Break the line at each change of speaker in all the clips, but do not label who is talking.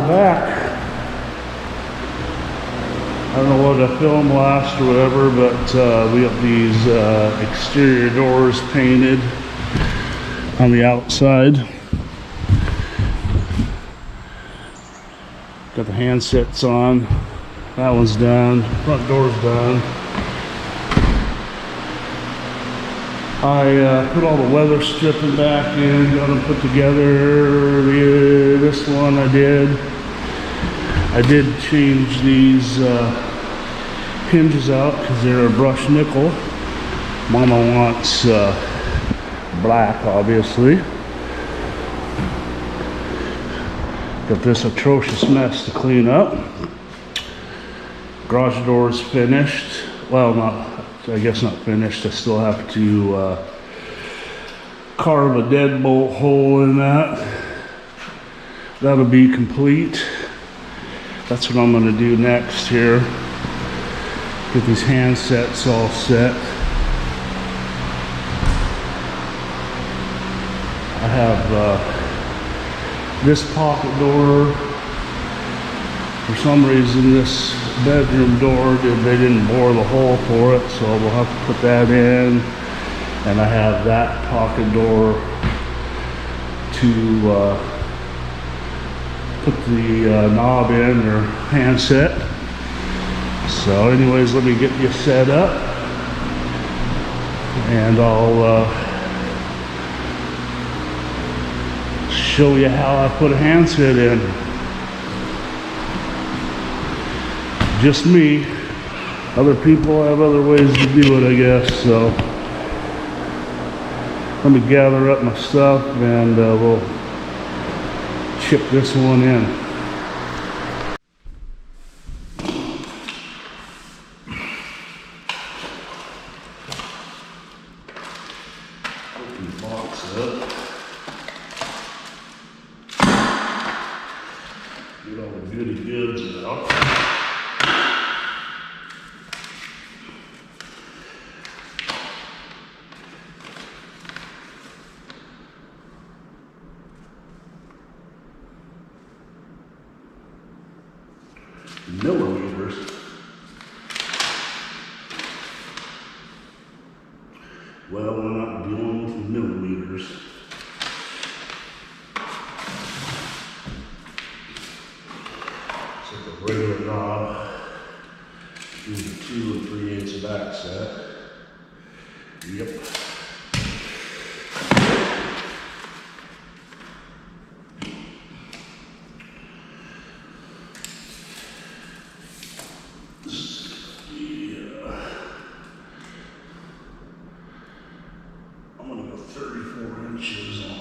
back. I don't know what I filmed last or whatever, but we got these exterior doors painted on the outside. Got the handsets on. That one's done. Front door's done. I put all the weather stripping back in, got them put together. This one I did. I did change these hinges out because they're a brushed nickel. Mama wants black, obviously. Got this atrocious mess to clean up. Garage door's finished. Well, I guess not finished. I still have to carve a deadbolt hole in that. That'll be complete. That's what I'm going to do next here. Get these handsets all set. I have this pocket door. For some reason, this bedroom door, they didn't bore the hole for it, so we'll have to put that in. And I have that pocket door to put the knob in or handset. So anyways, let me get you set up and I'll show you how I put a handset in. Just me. Other people have other ways to do it, I guess. So let me gather up my stuff and we'll chip this one in. Open the box up. Get all the goody goods out. Millimeters. Well, we're not dealing with millimeters. It's like a regular knob. Use a 2 3/8 back set. Yep. I'm going to go 34 inches on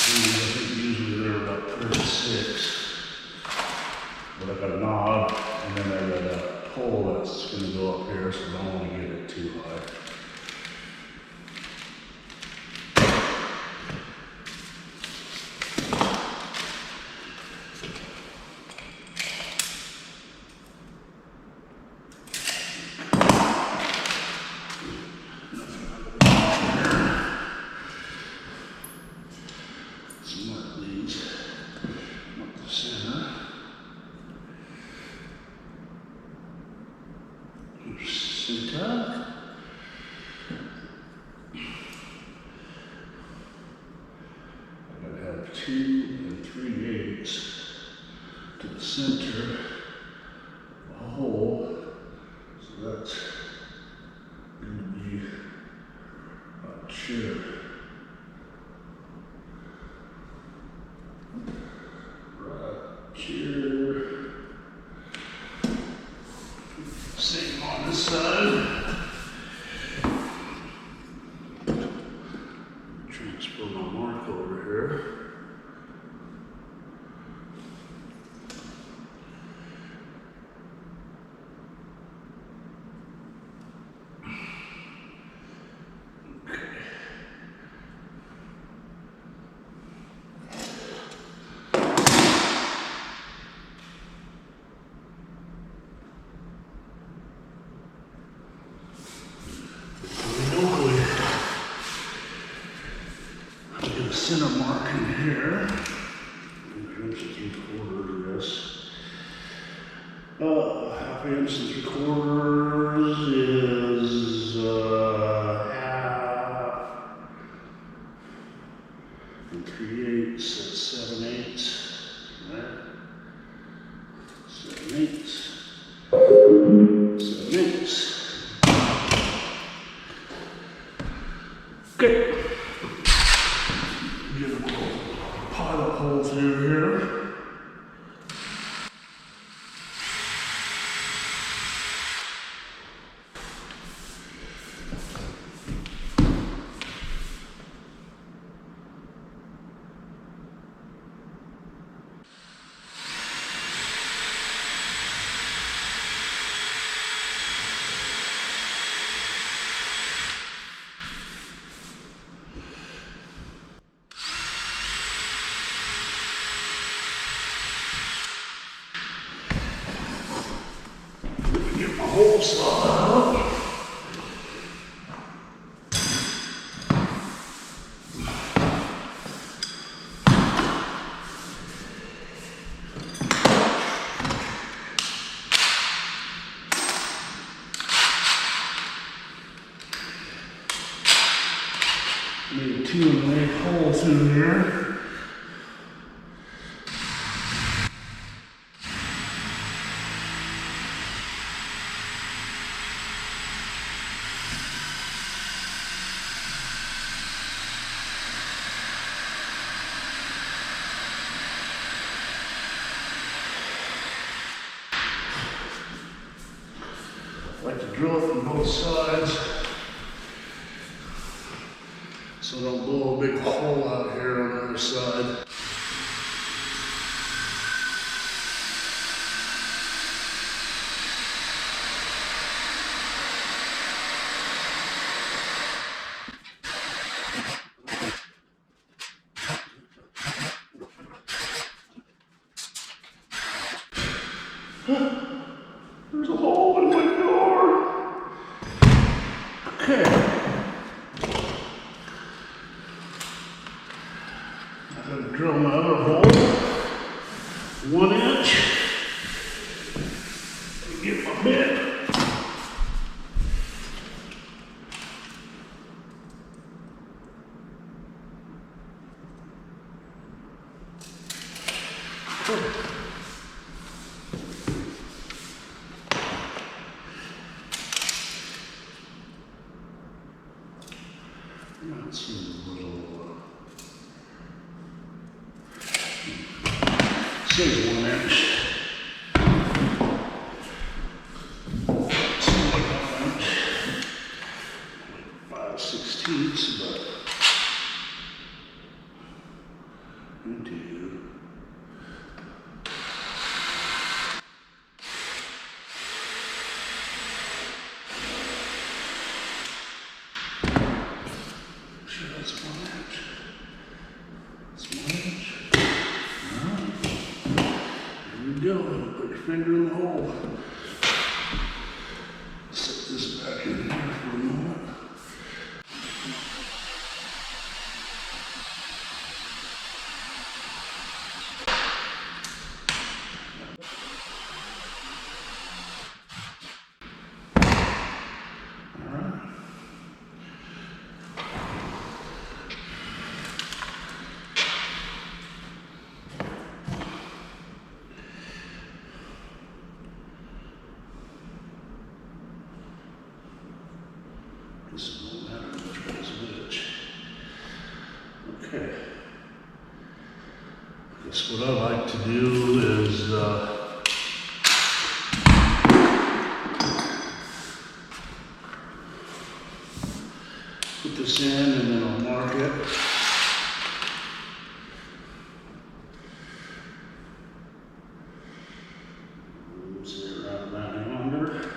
I think usually they're about 36, but I got a knob and then I got a pole that's going to go up here, so I don't want to get it too high. I gotta have 2 3/8 to the center of the hole, so that's going to be about here. Right here. Same on this side. Transfer my mark over here. 1/2 inch and 3/4 is half and 3/8, that's 7/8, right? 7/8, 7/8. Okay. Get a little pilot hole through here. Get my hole saw out. Made a 2 1/8 hole through here. I like to drill it from both sides so don't blow a big hole out here on the other side. There's a hole in my door. Okay. I'm going to drill my other hole, 1 inch, and get my bit. That's a little, say 1 inch. Seems like 1 inch. 5/16, but into. Sure, that's 1 inch. That's 1 inch. All right. Here we go. Put your finger in the hole. Set this back in here for a moment. All right. This won't matter much for this bitch. Okay. I guess what I like to do is put this in and then I'll mark it. Say around 900.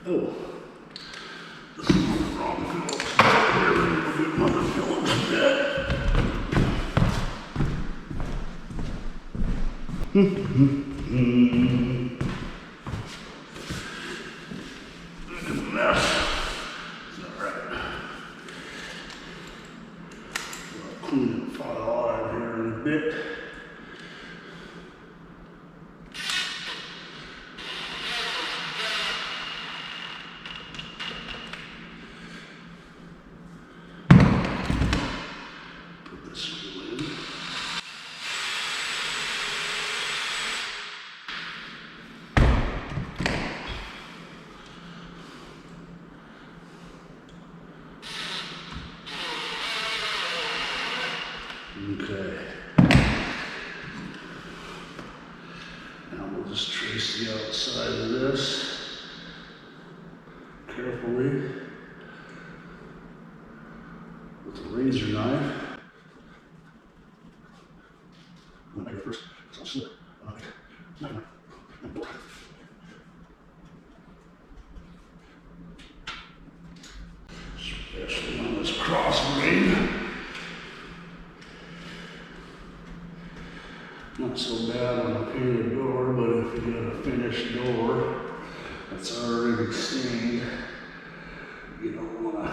Oh. This is the wrong Phillips. Here, let me go get another Phillips bit. Look at the mess. It's all right. I'll clean the file out of here in a bit. Put this wheel in. Okay. Now we'll just trace the outside of this carefully with a razor knife. I'm gonna make it first. It's not slip. Especially on this cross blade. Not so bad on a painted door, but if you got a finished door that's already stained, you don't want to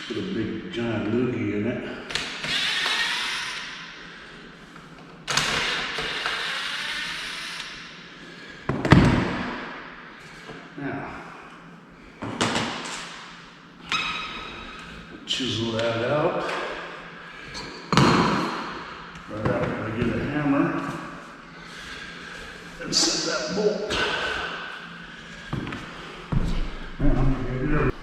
put a big giant loogie in it. Now, chisel that out. Right after I get a hammer and set that bolt. Now, I'm gonna get it.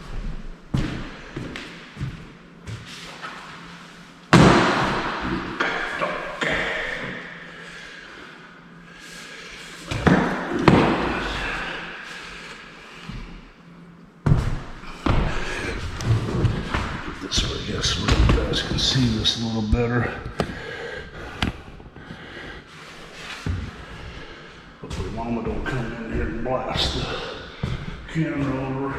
So I guess you guys can see this a little better. Hopefully Mama don't come in here and blast the camera over.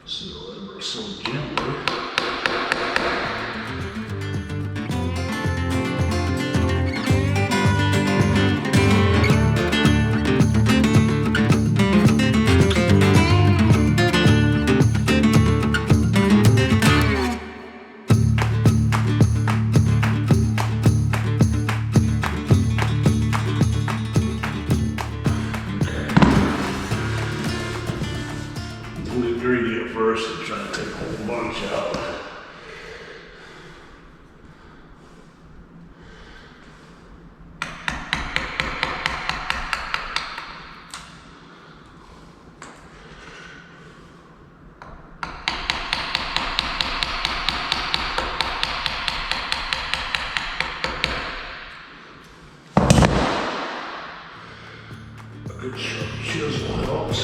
So ever so gently. Greedy at first and trying to take a whole bunch out. A good sharp chisel helps.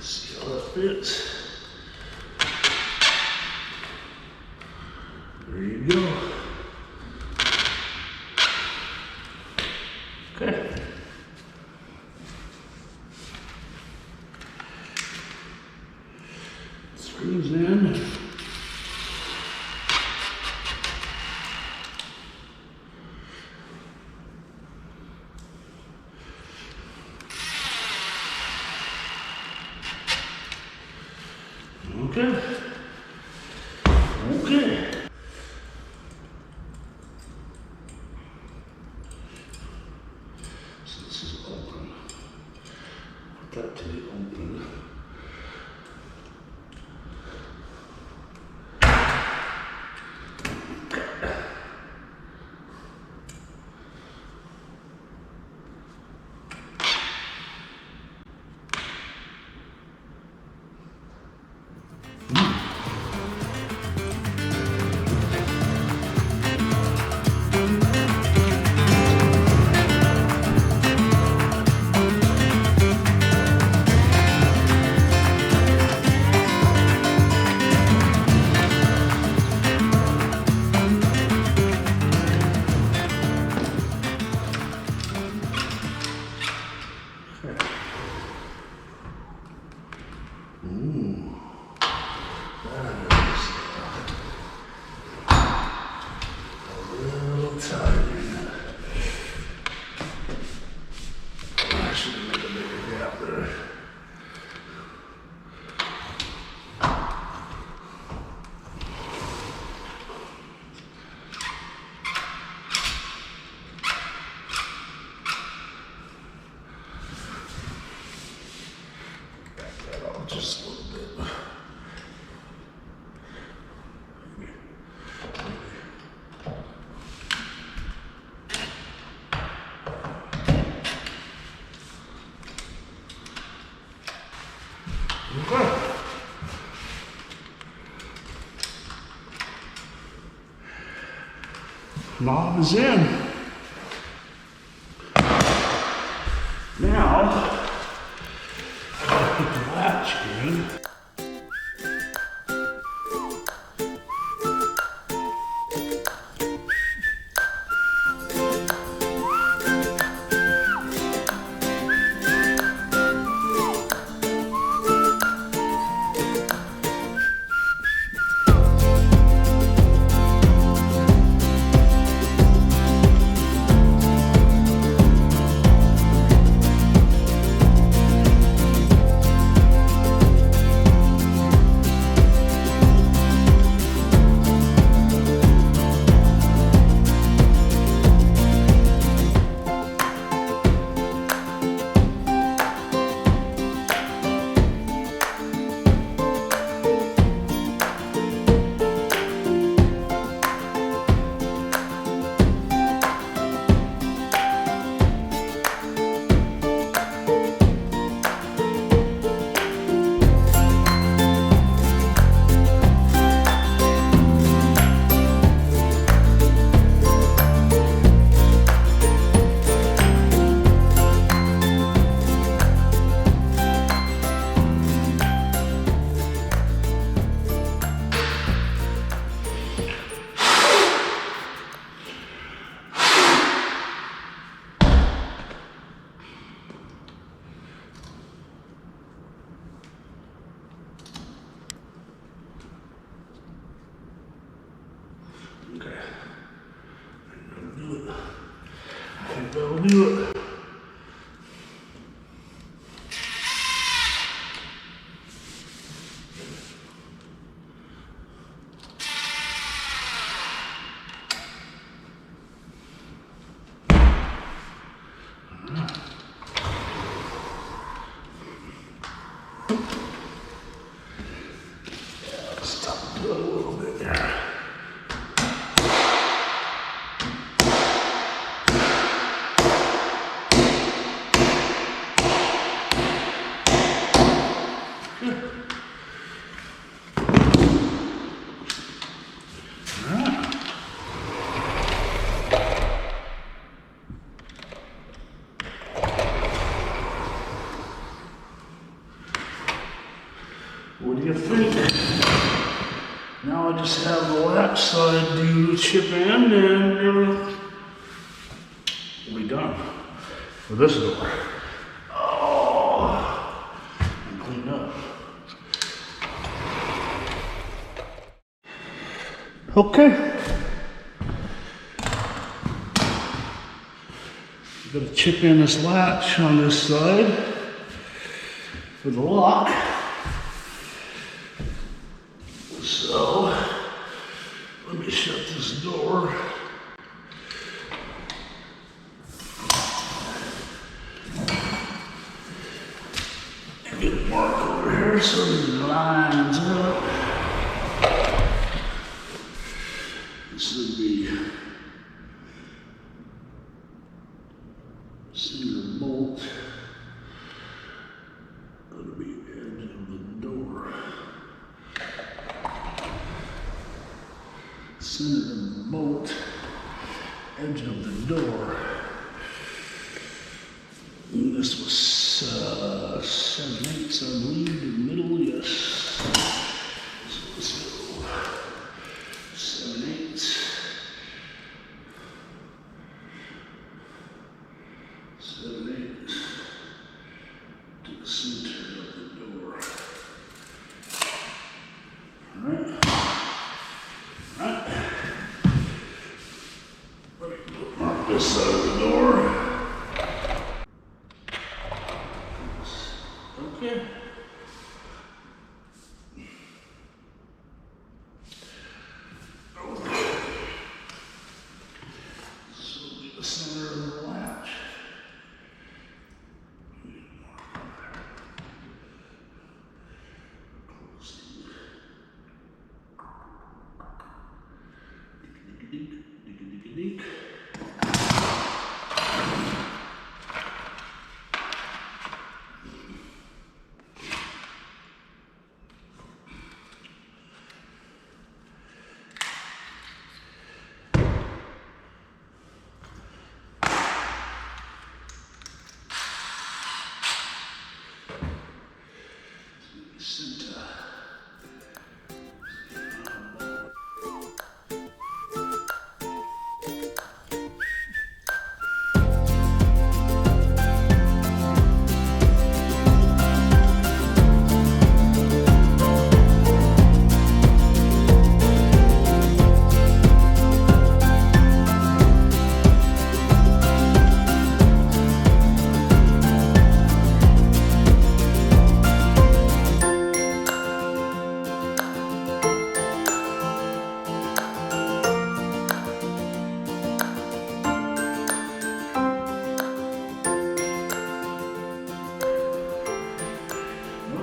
See how that fits. There you go. Okay. Screws in. Okay. Okay. Ooh, that is a little tight. I should have made a bigger gap there. Just a little bit. Okay. Knob is in. Now, put the latch in. Okay. I think that'll do it. Let's top it a little bit there. What do you think? Now I just have the latch side to chip in and we'll be done for this door. Oh, and clean up. Okay. Got to chip in this latch on this side for the lock. So, let me shut this door. Get a mark over here so it lines up. This would be single bolt. That'll be edge of the door. Center of the bolt, edge of the door. And this was 7/8, I believe, the middle, yes. So let's go 7/8. 7/8 to the center of the door.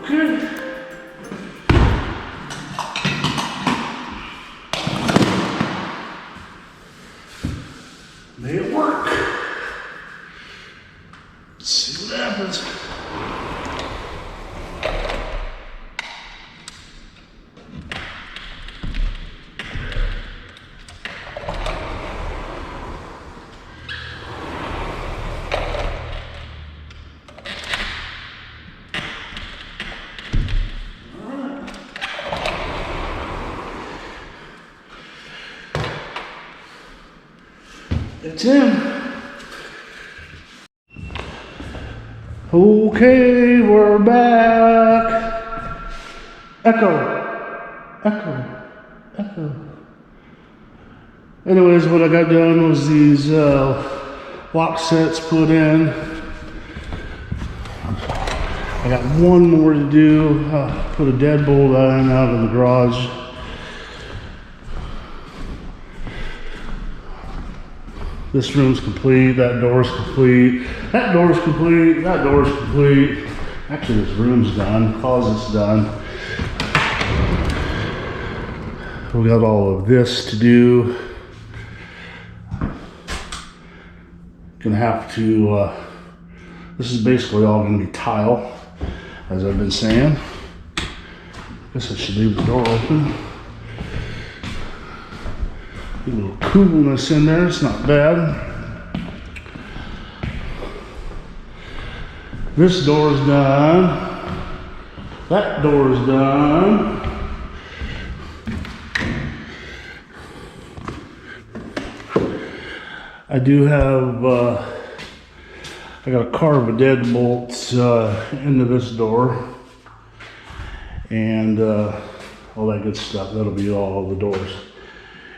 Okay. Made it work. Let's see what happens. It's in. Okay, we're back. Echo, echo, echo. Anyways, what I got done was these lock sets put in. I got one more to do. Put a deadbolt in out of the garage. This room's complete, that door's complete, that door's complete, that door's complete. Actually, this room's done, closet's done. We got all of this to do. Gonna have to, this is basically all gonna be tile, as I've been saying. Guess I should leave the door open. A little coolness in there, it's not bad. This door's done. That door's done. I do have, I got to carve a deadbolt into this door. And all that good stuff. That'll be all the doors.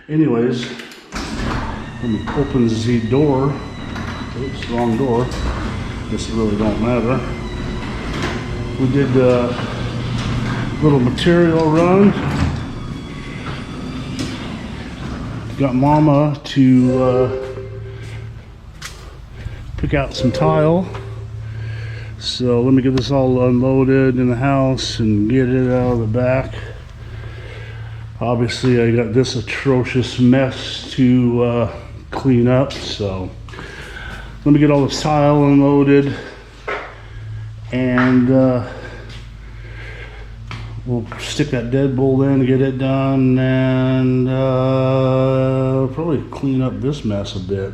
Anyways, let me open the door. Oops, wrong door. This really don't matter. We did a little material run. Got Mama to pick out some tile. So let me get this all unloaded in the house and get it out of the back. Obviously, I got this atrocious mess to clean up, so let me get all this tile unloaded, and we'll stick that deadbolt in, get it done, and probably clean up this mess a bit.